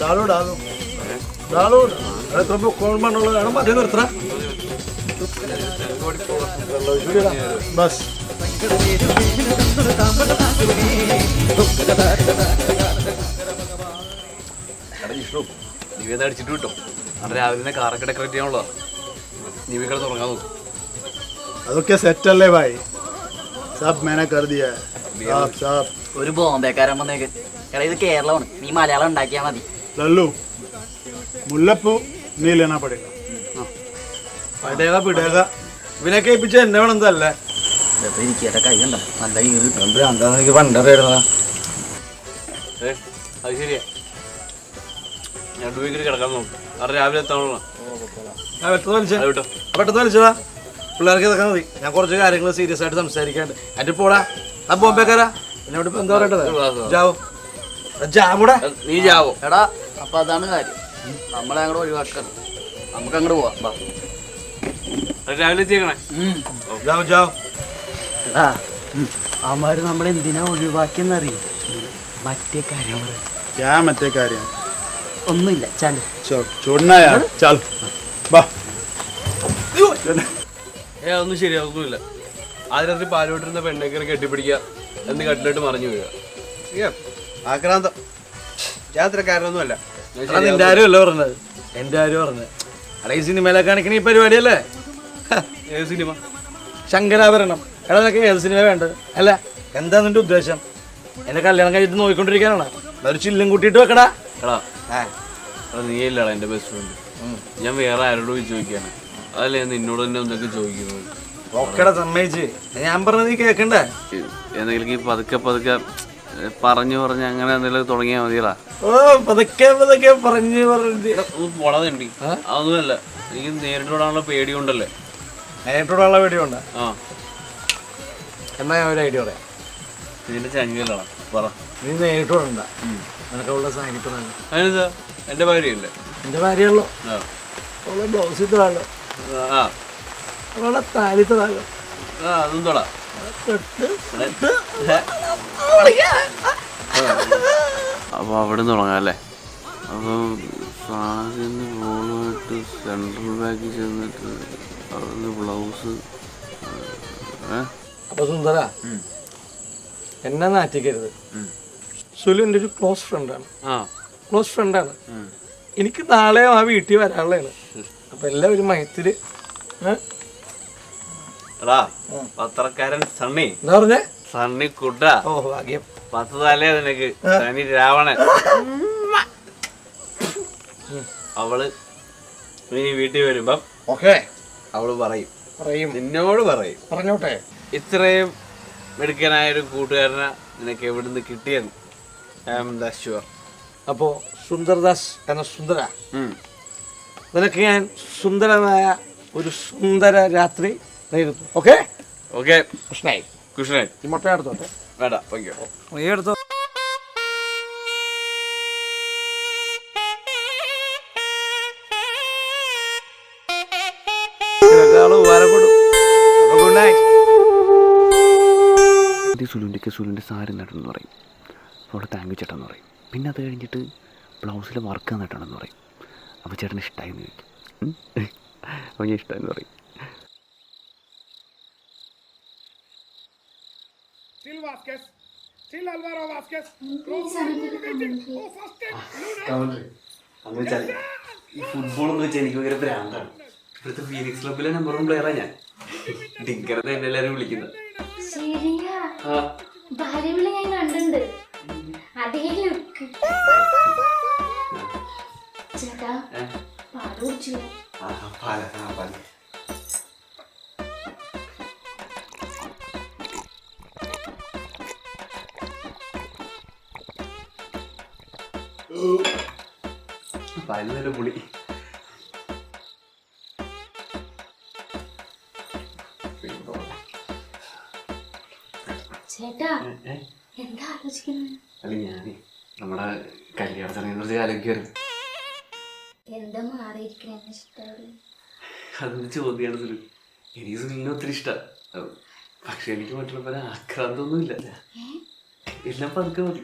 डालो डालो डालो अरे तुम कौन मान लो यार मत इधर तरह बस നീ വേദന അടിച്ചിട്ട് കിട്ടും അവിടെ രാവിലെ തന്നെ കാറൊക്കെ ഡെക്കറേറ്റ് ചെയ്യാനുള്ളതാ നീ വീട്ടിൽ തുടങ്ങാൻ നോക്കും അതൊക്കെ സെറ്റ് അല്ലേ ഭായ് सब मैंने कर दिया है साहब साहब ഒരു ബോംബെക്കാരൻ വന്നേക്ക് എടാ ഇത് കേരളമാണ് നീ മലയാളം ഉണ്ടാക്കിയാ മതി लल्लू मुल्लपू नहीं लेना पड़ेगा पड़ेगा पिटेगा ഇവനൊക്കെ ഏൽപ്പിച്ച എന്നെ വേണമെന്നല്ലേ ഇരിക്കട്ടെ കൈ കണ്ട നല്ല ഈറ് എന്താ പണ്ടറിയായിരുന്ന അത് ശരിയാ ഞാൻ ഡൂയിക്കിട്ട് കിടക്കാൻ നോക്കും അവിടെ രാവിലെ എത്താനുള്ള പെട്ടെന്ന് വലിച്ചതാ പിള്ളേർക്ക് ഇതൊക്കെ മതി ഞാൻ കുറച്ച് കാര്യങ്ങൾ സീരിയസ് ആയിട്ട് സംസാരിക്കാണ്ട് അതിന്റെ പോടാ ആ ബോംബെക്കാരാ എന്നോട് ഇപ്പൊ എന്താ പറയട്ടത് ജാവോ ജാവൂടാ നീ ജാവോ എടാ അപ്പൊ അതാണ് കാര്യം നമ്മളെ അങ്ങോട്ട് ഒഴിവാക്കണം നമുക്ക് അങ്ങോട്ട് പോവാം വാ. രാവിലെ എത്തിയേക്കണേ ജാവോ ജാവോ എടാ അവന്മാര് നമ്മളെന്തിനാ ഒഴിവാക്കിയെന്നറിയും മറ്റേ കാര്യം क्या मत कार्य ഒന്നുമില്ല ചാല് छोड़ना यार चल वाह അതൊന്നും ശരിയാവുന്നില്ല ആദ്യ രാത്രി പാലോട്ടിരുന്ന പെണ്ണേക്കറി കെട്ടിപ്പിടിക്കുക എന്ന് കട്ടിലിട്ട് മറിഞ്ഞു വീഴുക ആക്രാന്തം ഞാൻ ഇത്രക്കാരനൊന്നുമല്ല നിന്റെ ആരും അല്ല പറഞ്ഞത് എന്റെ ആരും പറഞ്ഞത് അടേ ഈ സിനിമയിലൊക്കെ കാണിക്കണ ഈ പരിപാടിയല്ലേ ഏത് സിനിമ ശങ്കരാഭരണം എടാ നിനക്ക് ഏത് സിനിമ വേണ്ടത് അല്ല എന്താ നിന്റെ ഉദ്ദേശം എന്നെ കല്യാണം കഴിച്ചിട്ട് നോക്കിക്കൊണ്ടിരിക്കാനാണ് ഒരു ചില്ലും കൂട്ടിയിട്ട് വെക്കടാ എടാ നീ ഇല്ലടാ എൻ്റെ ബെസ്റ്റ് ഫ്രണ്ട് ഞാൻ വേറെ ആരോട് പോയി ചോദിക്കാണ് അതല്ലേ ഞാൻ നിന്നോട് തന്നെ എന്തൊക്കെ ചോദിക്കുന്നത് ഓക്കെടാ സമ്മതിച്ച് ഞാൻ പറഞ്ഞത് നീ കേക്കണ്ടേ എന്തെങ്കിലും ഈ പതുക്കെ പതുക്കെ പറഞ്ഞു പറഞ്ഞ് അങ്ങനെ എന്തെങ്കിലും തുടങ്ങിയാൽ മതിയടാ ഓ പതുക്കെ പതുക്കെ പറഞ്ഞു പറഞ്ഞിട്ട് പോടാതുണ്ട് അതൊന്നുമല്ല എനിക്ക് നേരിട്ട് വിടാനുള്ള പേടി കൊണ്ടല്ലേ നേരിട്ടുള്ള വീഡിയോ ഉണ്ടാ ആ എന്നാ ഞാൻ ഒരു ഐഡിയ പറയാം ഇതിന്റെ ചങ്ങിലാണ് പറ നീ നേരിട്ട് വിടണ്ട നിനക്കുള്ള സാഹിത്യം അതിനെന്താ എൻ്റെ ഭാര്യയല്ലേ എന്റെ ഭാര്യയുള്ളൂ ആ അവളെ ബ്ലൗസ് ഇട്ടാലോ ആ അവളെ താലിത്തതാലോ ആ അതും തൊടാ അപ്പോൾ അവിടെ തുടങ്ങാം അല്ലേ അപ്പോൾ സാധനം ബോളുമായിട്ട് സെൻട്രൽ ബാഗിൽ ചെന്നിട്ട് അവിടുന്ന് ബ്ലൗസ് അപ്പൊ സുന്ദര എന്നെ നാറ്റിക്കരുത് സുലു എൻ്റെ ഒരു ക്ലോസ് ഫ്രണ്ടാണ് ക്ലോസ് ഫ്രണ്ടാണ് എനിക്ക് നാളെ ആ വീട്ടിൽ വരാനുള്ളതാണ് അപ്പൊ എല്ലാവരും മയത്തില് പത്രക്കാരൻ സണ്ണി എന്താ പറഞ്ഞേ സണ്ണി കുട്ട ഓ ഭാഗ്യം 10 തലേ നിനക്ക് സണ്ണി രാവണൻ അവള് ഇനി വീട്ടിൽ വരുമ്പം ഓക്കെ അവള് പറയും പറയും നിന്നോട് പറയും പറഞ്ഞോട്ടെ ഇത്രയും മിടുക്കനായൊരു കൂട്ടുകാരനെ നിനക്ക് എവിടുന്ന് കിട്ടിയെന്ന് ഐ ആം ദ ഷുവർ. അപ്പോ സുന്ദർദാസ് എന്ന സുന്ദര നിനക്ക് ഞാൻ സുന്ദരമായ ഒരു സുന്ദര രാത്രി നേരുന്നു. ഓക്കെ ഓക്കെ കൃഷ്ണായി കൃഷ്ണൻ ഈ മുട്ട എടുത്തോട്ടെ വേണ്ട ഓക്കെ നീ എടുത്തോ. സുലുവിൻ്റെ സാരി നട്ടെന്ന് പറയും. അവിടെ താങ്ക് യു ചേട്ടൻ എന്ന് പറയും. പിന്നെ അത് കഴിഞ്ഞിട്ട് ബ്ലൗസിൽ വർക്ക് നട്ടെന്ന് പറയും. അപ്പോൾ ചേട്ടന് ഇഷ്ടമായി എന്ന് ചോദിക്കും. അപ്പോൾ ഞാൻ ഇഷ്ടമെന്ന് പറയും. ഈ ഫുട്ബോൾ എന്ന് വെച്ചാൽ എനിക്ക് ഭയങ്കര ഭ്രാന്താണ്. ഇവിടുത്തെ ഫീനിക്സ് ക്ലബിലെ നമ്പർ 1 പ്ലെയറാണ് ഞാൻ. ഡിങ്കറത്തെ എന്നെ എല്ലാവരും വിളിക്കുന്നത്. ശരിയാ ഭാര്യവിളി ഞാൻ കണ്ടിട്ടുണ്ട്. അതേ ലുക്ക്. ചേട്ടാ പാല് കുടിച്ചു. പാല് നല്ല പുളി. ചേട്ടാ എന്താ ആലോചിക്കുന്നത്? അല്ല ഞാനേ നമ്മുടെ കല്യാണ ചടങ്ങിനെ കുറിച്ച് ആലോചിക്കുമായിരുന്നു. എന്താ മാറിയിരിക്കണ ഇഷ്ടം? അതൊന്ന് ചോദ്യമാണ് സുലു. എനിക്ക് സുലിനെ ഒത്തിരി ഇഷ്ടമാണ്. പക്ഷെ എനിക്ക് മറ്റുള്ള പോലെ ആക്രാന്തൊന്നുമില്ല. എല്ലാം പതുക്കെ മതി.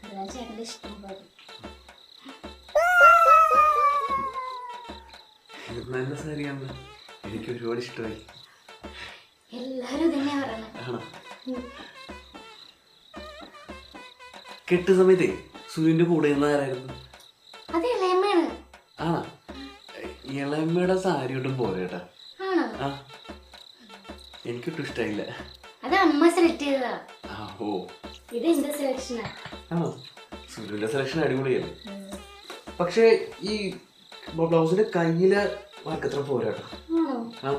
അതാ ചേട്ടൻ്റെ ഇഷ്ടം പോലെ. നല്ല സാരിയാണ്, എനിക്ക് ഒരുപാട് ഇഷ്ടമായി. എല്ലാരും ഇതന്നെയാ പറയണത്. ആണോ? കെട്ട് സമയത്തേ സുനിന്റെ കൂടെ ഇരുന്ന ആരായിരുന്നു? അത് ഇളയമ്മയാണ്. ആണോ? ഇളയമ്മയുടെ സാരി ഒട്ടും പോലെ കേട്ടാ. ആണോ? ആ, എനിക്കൊട്ടും ഇഷ്ടമായില്ല. അത് അമ്മ സെലക്ട് ചെയ്തതാ. ആ, ഓ ഇത് എന്റെ സെലക്ഷനാ. ആണോ? സുനിന്റെ സെലക്ഷൻ അടിപൊളിയായിരുന്നു. പക്ഷേ ഈ ബ്ലൗസിന്റെ കയ്യിലെ വർക്കത്ര പോരാട്ടോ. ആണോ? ആ,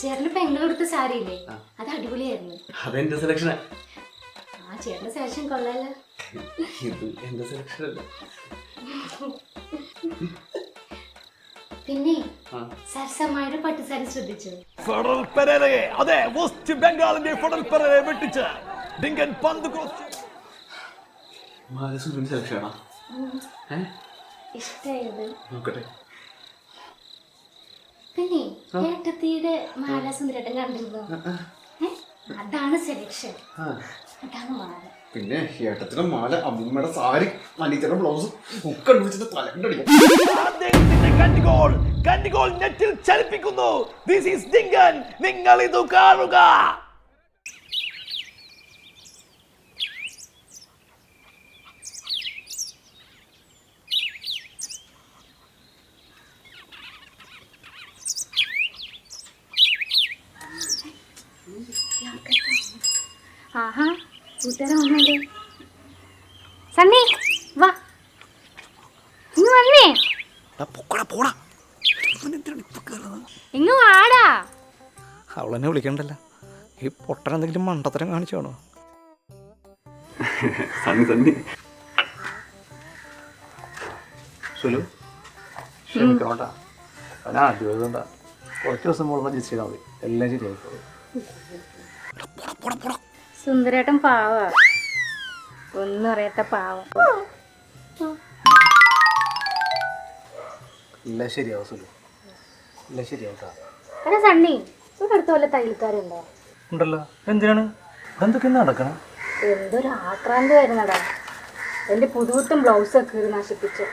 ചേട്ടന് പെങ്ങളെടുത്ത സാരിയില്ലേ, അത് അടിപൊളിയായിരുന്നു. അതെന്റെ സെലക്ഷനാ. ആ ചേട്ടന്റെ സെലക്ഷൻ കൊള്ളാലോ. ഇത് എന്റെ സെലക്ഷൻ അല്ല. പിന്നെ സരസമ്മയുടെ പട്ടുസാരി ശ്രദ്ധിച്ചു. ഫെഡറൽ പെരേരയെ, അതെ, വെസ്റ്റ് ബംഗാളിന്റെ ഫെഡറൽ പെരേരയെ വെട്ടിച്ച് ഡിങ്കൻ പന്ത് ക്രോസ്. സുനിന്റെ സെലക്ഷനാണോ? ഇഷ്ടായത്. നോക്കട്ടെ. പിന്നെ ഏട്ടത്തിയുടെ മാല സുന്ദരേട്ടൻ കണ്ടിരുന്നോ? അതാണ് സെലക്ഷൻ, അതാണ് മാല. പിന്നെ ഏട്ടത്തിന്റെ മാല, അമ്മൂമ്മയുടെ സാരി, അനീറ്റയുടെ ബ്ലൗസ് ഒക്കെ വിളിച്ചിട്ട് തലക്കണ്ടടിക്കും. അദ്ദേഹത്തിന്റെ കണ്ടിഗോൾ നെറ്റിൽ ചലിപ്പിക്കുന്നു. ദിസ് ഈസ് ഡിങ്കൻ, നിങ്ങൾ ഇത് കാണുക. ആഹാ, കൂട്ടുകാരെ വന്നേ. സണ്ണി വാ, ഇങ്ങ് വന്നേ. ഇങ്ങ് വാടാ. അവളെന്നെ വിളിക്കണ്ടല്ല, ഈ പൊട്ടൻ എന്തെങ്കിലും മണ്ടത്തരം കാണിച്ചാണോ? സുലു ക്ഷമിക്കണോട്ടാ, ഞാൻ ആദ്യമായതുകൊണ്ടാ. കുറച്ച് ദിവസം മുകളിൽ ജിസ്റ്റ് ചെയ്താൽ മതി, എല്ലാം ശരിയായിക്കോളും. സുന്ദരേട്ടൻ പാവ, ഒന്നും അറിയാത്ത പാവം. എല്ലാം ശരിയാവും സുലു, എല്ലാം ശരിയാവട്ടാ. എടാ സണ്ണി, ഇവിടെ അടുത്ത വല്ല തയ്യൽക്കാരുണ്ടോ? ഉണ്ടല്ലോ. എന്തിനാണ് എന്തൊക്കെ നടക്കണം? എന്തൊരു ആക്രാന്തി വരുന്നടാ, എന്റെ പുതുപുത്തൻ ബ്ലൗസൊക്കെ കീറി നശിപ്പിച്ചു.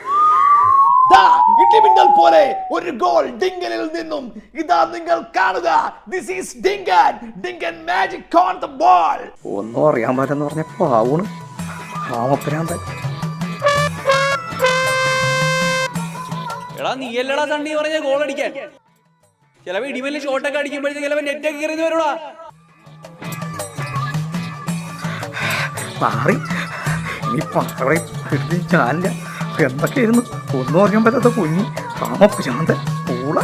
ഇടിമിന്നൽ പോലെ ഒരു ഗോൾ ഡിങ്കനിൽ നിന്നും. ഇതാ നിങ്ങൾ കാണുക, this is Dinkan magic on the ball. ഒന്നും അറിയാൻ പാടെന്ന് പറഞ്ഞ പാവൂണ് ആമപ്പരാന്തൻ. എടാ നീ അല്ലടാ സണ്ണി പറഞ്ഞ ഗോൾ അടിക്കാൻ. ചിലപ്പോ ഇടിമല്ല് ഷോട്ടൊക്കെ അടിക്കുമ്പോഴത്തേക്ക് ചിലപ്പോ നെറ്റൊക്കെ കയറി വരൂടാ. മാറി ഇനി പത്രടെ കിട്ടി ചാലില്ല. എന്തൊക്കെയായിരുന്നു ഒന്നും അറിയാൻ പറ്റാത്ത കുഞ്ഞി ആമപ്പരാന്തൻ പൂള.